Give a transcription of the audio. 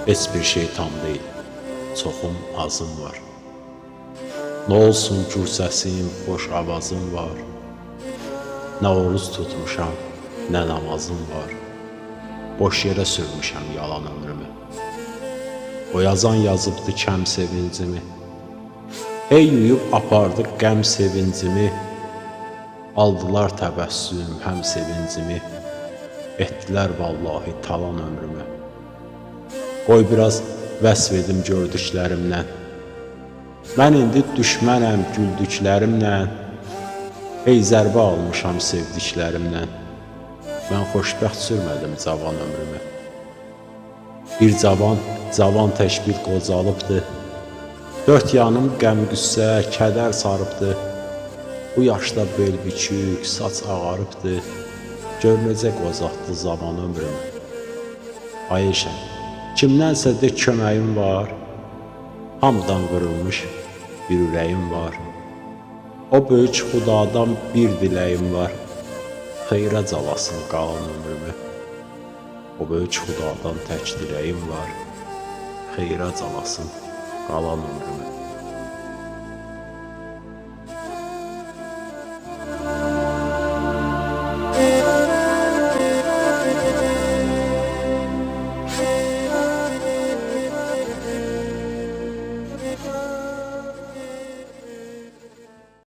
Heç bir şey tam deyil, çoxum azım var. Nə olsun gür səsim, boş avazım var. Nə oruc tutmuşam, nə namazım var. Boş yerə sürmüşəm yalan ömrümü. O yazan yazıbdı kəm sevincimi. Ey yuyub apardı qəm sevincimi. Aldılar təbəssüm həm sevincimi. Etdilər vallahi talan ömrümü. Qoy biraz vəsf edim gördüklərimdən. Mən indi düşmənəm güldüklərimlə. Ey zərbə almışam sevdiklərimdən. Mən xoşbəxt sürmədim cavan ömrümü. Bir cavan tək bir qocalıbdı. Dörd yanım qəm qüssə, kədər sarıbdı. Bu yaşda bel bükük, saç ağarıbdı. Gör necə qozatdı zaman ömrümü. Ay eşən, kimdənsə de köməyim var. Hamıdan qırılmış bir ürəyim var. O böyük xudadan bir diləyim var. Xeyrə calasın qalan ömrümü. O böyük xudadan tək diləyim var. Xeyrə calasın qalan ömrümü.